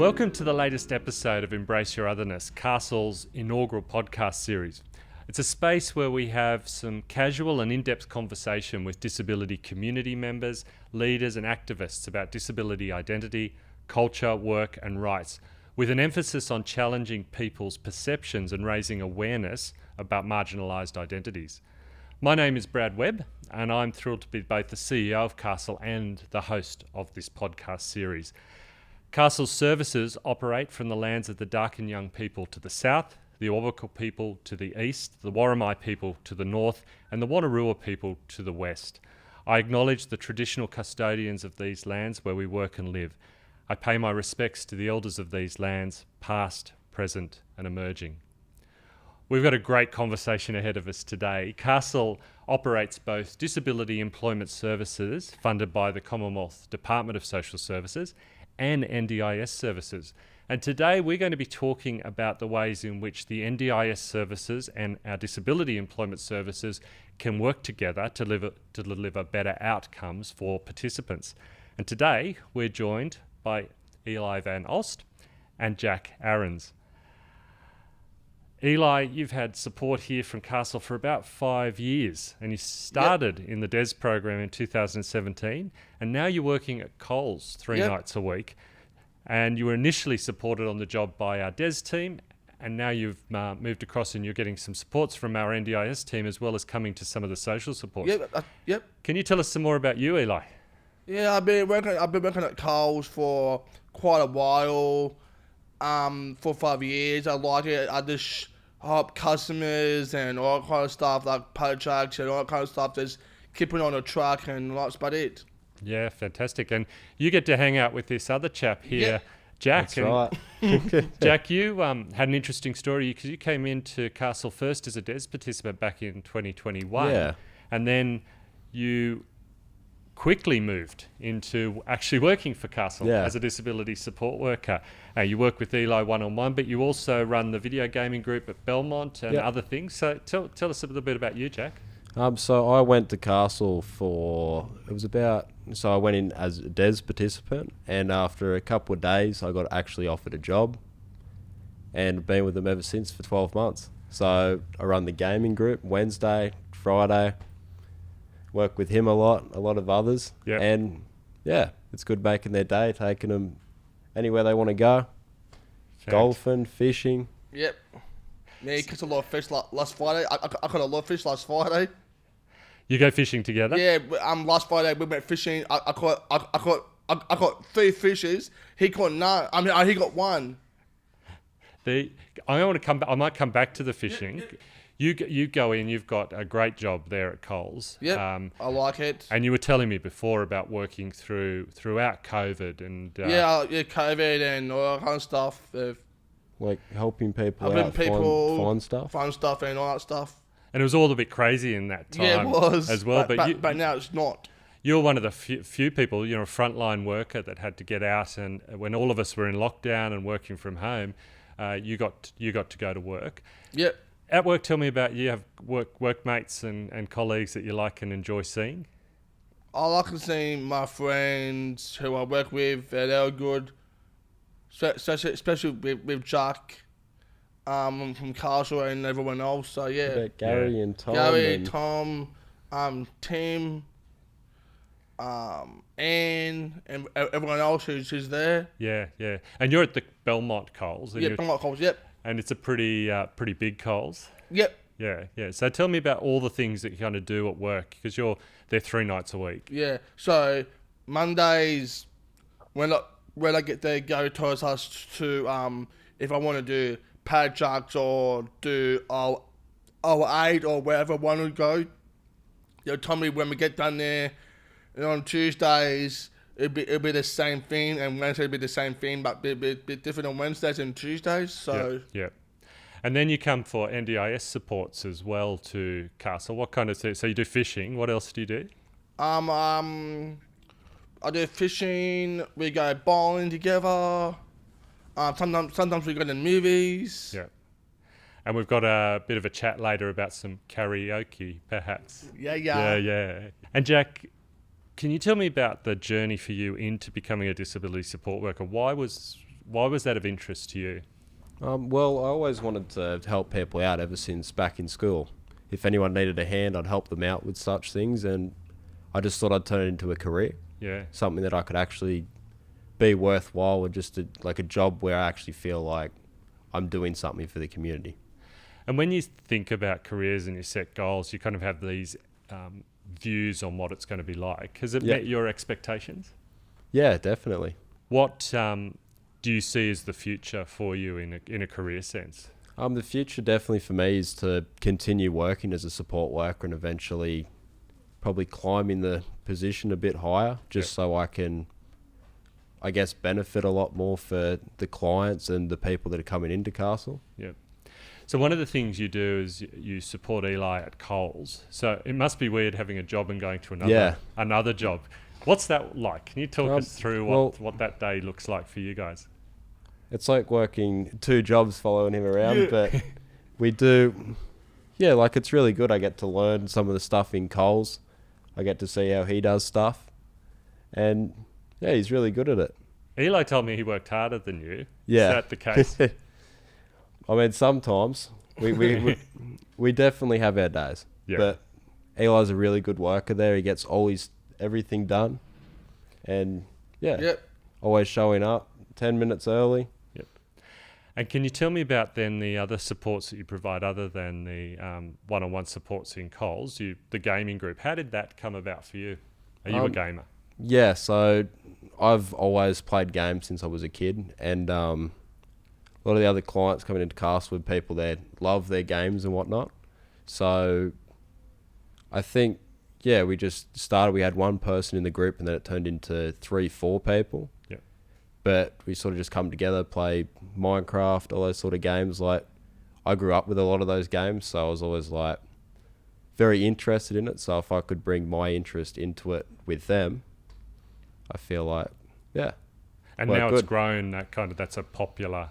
Welcome to the latest episode of Embrace Your Otherness, Castle's inaugural podcast series. It's a space where we have some casual and in-depth conversation with disability community members, leaders and activists about disability identity, culture, work and rights, with an emphasis on challenging people's perceptions and raising awareness about marginalised identities. My name is Brad Webb, and I'm thrilled to be both the CEO of Castle and the host of this podcast series. Castle's services operate from the lands of the Dark and Young people to the south, the Awabakal people to the east, the Warramai people to the north, and the Wonnarua people to the west. I acknowledge the traditional custodians of these lands where we work and live. I pay my respects to the elders of these lands, past, present, and emerging. We've got a great conversation ahead of us today. Castle operates both disability employment services funded by the Commonwealth Department of Social Services and NDIS services. And today we're going to be talking about the ways in which the NDIS services and our disability employment services can work together to deliver better outcomes for participants. And today we're joined by Eli Van Ost and Jack Aarons. Eli, you've had support here from Castle for about 5 years, and you started in the DES program in 2017, and now you're working at Coles three nights a week. And you were initially supported on the job by our DES team, and now you've moved across and you're getting some supports from our NDIS team as well as coming to some of the social supports. Yep. Can you tell us some more about you, Eli? Yeah, I've been working at Coles for quite a while. For 5 years, I like it. I just help customers and all that kind of stuff, like paychecks and all that kind of stuff. Just keeping on the track, and that's about it. Yeah, fantastic. And you get to hang out with this other chap here, Jack. That's right. Jack, you had an interesting story because you came into Castle first as a DES participant back in 2021. Yeah. And then you quickly moved into actually working for Castle as a disability support worker. You work with Eli one-on-one, but you also run the video gaming group at Belmont and other things. So tell us a little bit about you, Jack. So I went to Castle I went in as a DES participant, and after a couple of days I got actually offered a job and been with them ever since for 12 months. So I run the gaming group Wednesday, Friday, work with him a lot of others. Yep. And it's good making their day, taking them anywhere they want to go. Golfing, fishing. Yep. Yeah, he caught a lot of fish last Friday. I caught a lot of fish last Friday. You go fishing together? Yeah, last Friday we went fishing. I caught 3 fishes. He caught none. He got 1. I might come back to the fishing. You go in. You've got a great job there at Coles. Yeah, I like it. And you were telling me before about working throughout COVID and COVID and all that kind of stuff. Like helping people find stuff and all that stuff. And it was all a bit crazy in that time. Yeah, it was as well. But now it's not. You're one of the few people, a frontline worker that had to get out, and when all of us were in lockdown and working from home, you got to go to work. Yep. At work, tell me about you have workmates and colleagues that you like and enjoy seeing. I like to see my friends who I work with. They're good, especially with Jack. From Castle and everyone else. So Gary and Tom. Tom, Tim, Anne, and everyone else who's there. Yeah. And you're at the Belmont Coles. Belmont Coles. Yep. And it's a pretty big Coles. Yep. Yeah. So tell me about all the things that you kind of do at work, because you're there 3 nights a week. Yeah. So Mondays, when I get there, Gary tells us to if I want to do paychecks or do our 8 or wherever one would go. They'll tell me when we get done there. And on Tuesdays, it'll be the same thing, and Wednesdays will be the same thing, but it'll be a bit different on Wednesdays and Tuesdays. So And then you come for NDIS supports as well to Castle. What kind of so you do fishing? What else do you do? I do fishing. We go bowling together. Sometimes we go to movies. Yeah. And we've got a bit of a chat later about some karaoke, perhaps. Yeah. And Jack, Can you tell me about the journey for you into becoming a disability support worker? Why was Why was that of interest to you? Well, I always wanted to help people out ever since back in school. If anyone needed a hand, I'd help them out with such things, and I just thought I'd turn it into a career, Yeah. something that I could actually be worthwhile, and just like a job where I actually feel like I'm doing something for the community. And when you think about careers and you set goals, you kind of have these views on what it's going to be like. Has it met your expectations? Yeah, definitely. What do you see as the future for you in a career sense? The future definitely for me is to continue working as a support worker and eventually probably climb in the position a bit higher, just so I can, I guess, benefit a lot more for the clients and the people that are coming into Castle. Yeah. So one of the things you do is you support Eli at Coles. So it must be weird having a job and going to another job. What's that like? Can you talk us through what that day looks like for you guys? It's like working 2 jobs following him around, but we do, like it's really good. I get to learn some of the stuff in Coles. I get to see how he does stuff. And he's really good at it. Eli told me he worked harder than you. Yeah. Is that the case? I mean, sometimes we definitely have our days, but Eli's a really good worker there. He gets everything done, and always showing up 10 minutes early. Yep. And can you tell me about then the other supports that you provide other than the one-on-one supports in Coles, the gaming group? How did that come about for you? Are you a gamer? Yeah, so I've always played games since I was a kid, and a lot of the other clients coming into Castle with people that love their games and whatnot. So I think, we just started. We had one person in the group, and then it turned into 3-4 people. Yeah. But we sort of just come together, play Minecraft, all those sort of games. Like, I grew up with a lot of those games, so I was always like very interested in it. So if I could bring my interest into it with them, I feel like, And now it's grown. That's a popular.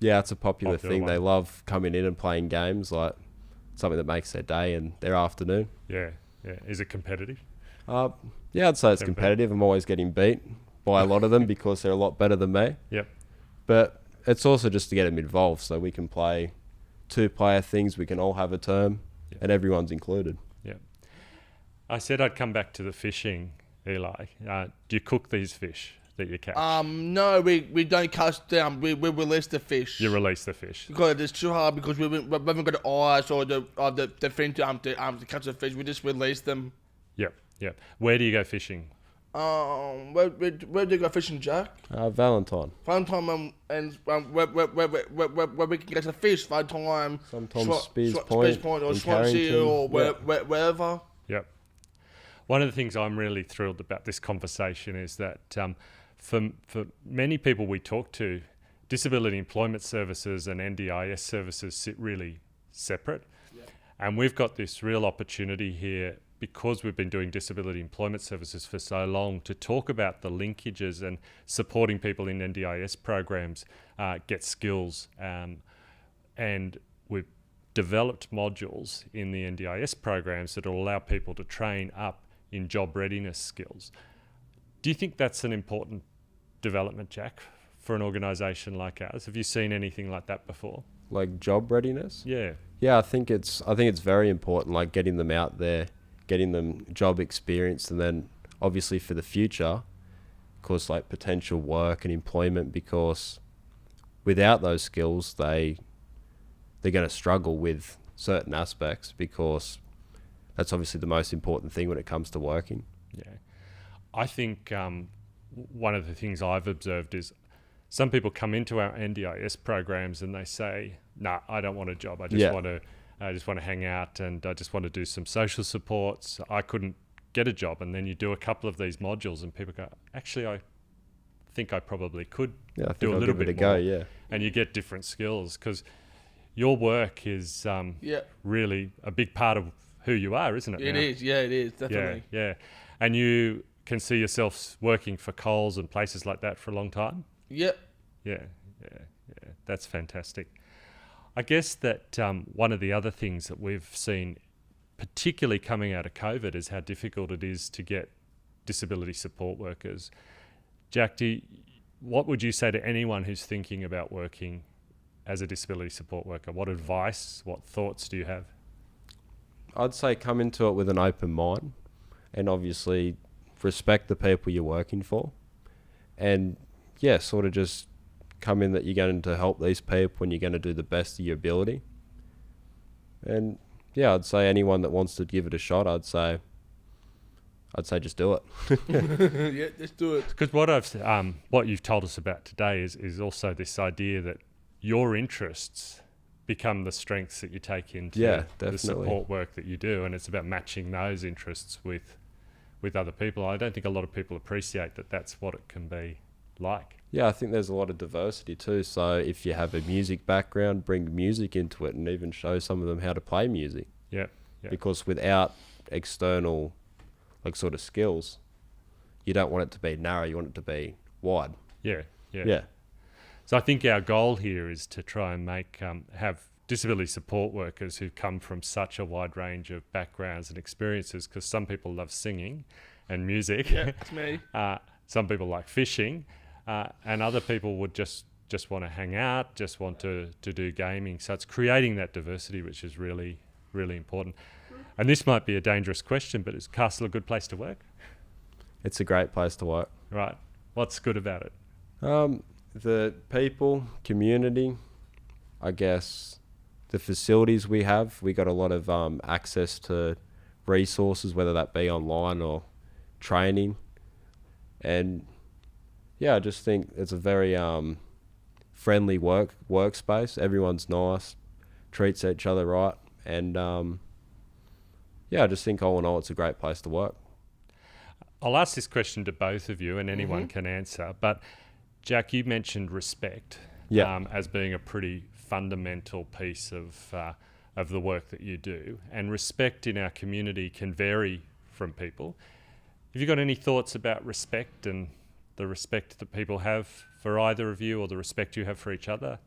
Yeah, it's a popular thing. one. They love coming in and playing games, like something that makes their day and their afternoon. Yeah. Is it competitive? I'd say it's competitive. I'm always getting beat by a lot of them because they're a lot better than me. Yep. But it's also just to get them involved so we can play 2-player things. We can all have a term and everyone's included. Yeah. I said I'd come back to the fishing, Eli. Do you cook these fish that you catch? No, we don't cast down. We release the fish. You release the fish. Because it's too hard because we haven't got the eyes or the thing to catch the fish. We just release them. Yep. Where do you go fishing? Where do you go fishing, Jack? Valentine. Valentine and where we can get the fish. Valentine. Sometimes Spears Point or in Swansea Carrington. or wherever. Yep. One of the things I'm really thrilled about this conversation is that for many people we talk to, disability employment services and NDIS services sit really separate. Yeah. And we've got this real opportunity here because we've been doing disability employment services for so long to talk about the linkages and supporting people in NDIS programs get skills. And we've developed modules in the NDIS programs that will allow people to train up in job readiness skills. Do you think that's an important development, Jack, for an organisation like ours? Have you seen anything like that before? Like job readiness? Yeah. Yeah, I think it's very important, like getting them out there, getting them job experience, and then obviously for the future, of course, like potential work and employment, because without those skills, they're going to struggle with certain aspects, because that's obviously the most important thing when it comes to working. Yeah. I think one of the things I've observed is some people come into our NDIS programs and they say, "Nah, I don't want a job. I just want to hang out and I just want to do some social supports. I couldn't get a job." And then you do a couple of these modules and people go, "Actually, I think I probably could do a little bit more." Yeah. And you get different skills because your work is really a big part of who you are, isn't it? It is, definitely. Yeah. And you can see yourself working for Coles and places like that for a long time? Yep. Yeah. That's fantastic. I guess that one of the other things that we've seen, particularly coming out of COVID, is how difficult it is to get disability support workers. Jack, do what would you say to anyone who's thinking about working as a disability support worker? What advice, what thoughts do you have? I'd say come into it with an open mind, and obviously respect the people you're working for, and yeah, sort of just come in that you're going to help these people and you're going to do the best of your ability. And yeah, I'd say anyone that wants to give it a shot, I'd say just do it. Yeah, let's do it. Because what you've told us about today is also this idea that your interests become the strengths that you take into the definitely. support work that you do, and it's about matching those interests with other people. I don't think a lot of people appreciate that that's what it can be like. Yeah, I think there's a lot of diversity too. So if you have a music background, bring music into it and even show some of them how to play music. Yeah. Because without external, like, sort of skills, you don't want it to be narrow, you want it to be wide. Yeah. So I think our goal here is to try and have disability support workers who come from such a wide range of backgrounds and experiences, because some people love singing and music. Yeah, it's me. Some people like fishing, and other people would just want to hang out, just want to do gaming. So it's creating that diversity, which is really, really important. And this might be a dangerous question, but is Castle a good place to work? It's a great place to work. Right. What's good about it? The people, community, I guess the facilities we have. We got a lot of access to resources, whether that be online or training. And yeah, I just think it's a very friendly workspace. Everyone's nice, treats each other right, and yeah, I just think all in all, it's a great place to work. I'll ask this question to both of you, and anyone can answer. But Jack, you mentioned respect as being a pretty fundamental piece of the work that you do, and respect in our community can vary from people. Have you got any thoughts about respect and the respect that people have for either of you, or the respect you have for each other?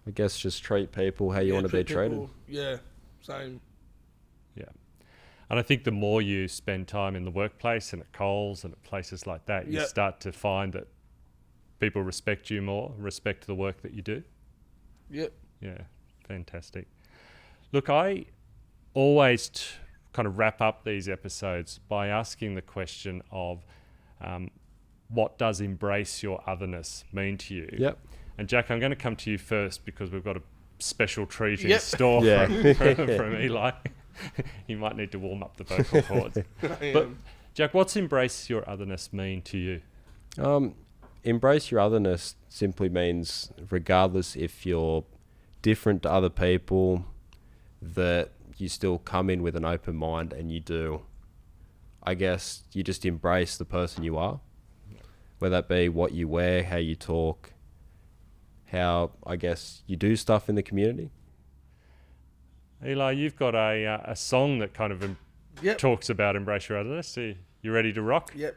I guess just treat people how you want to be treated. Yeah, same. Yeah. And I think the more you spend time in the workplace and at Coles and at places like that, you start to find that people respect you more, respect the work that you do. Yep. Yeah, fantastic. Look, I always kind of wrap up these episodes by asking the question of what does embrace your otherness mean to you? Yep. And Jack, I'm going to come to you first because we've got a special treat in store from Eli. You might need to warm up the vocal cords. But Jack, what's embrace your otherness mean to you? Embrace your otherness simply means, regardless if you're different to other people, that you still come in with an open mind and you do, I guess, you just embrace the person you are, whether that be what you wear, how you talk, how, I guess, you do stuff in the community. Eli, you've got a song that kind of talks about embrace your otherness. You ready to rock? Yep.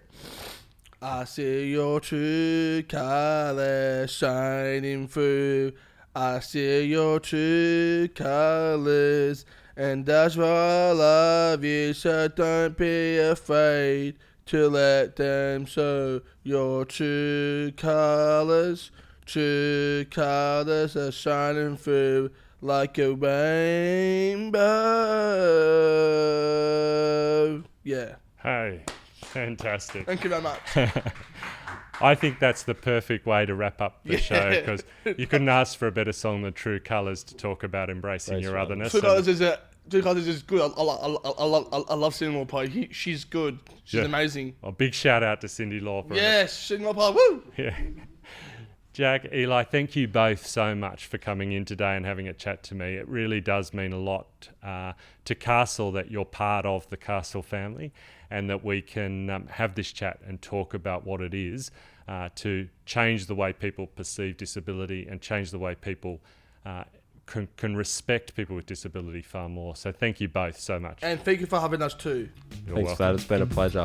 I see your true colours shining through. I see your true colours, and that's why I love you. So don't be afraid to let them show your true colours. True colours are shining through like a rainbow. Yeah. Hey, fantastic. Thank you very much. I think that's the perfect way to wrap up the show, because you couldn't ask for a better song than True Colours to talk about embracing your otherness. True Colours is good. I love Cindy Lauper. She's good. She's amazing. A big shout out to Cindy Lauper. Yes, Cindy Lauper. Woo! Yeah. Jack, Eli, thank you both so much for coming in today and having a chat to me. It really does mean a lot to Castle that you're part of the Castle family, and that we can have this chat and talk about what it is to change the way people perceive disability and change the way people can respect people with disability far more. So thank you both so much. And thank you for having us too. Thanks, Dad. It's been a pleasure.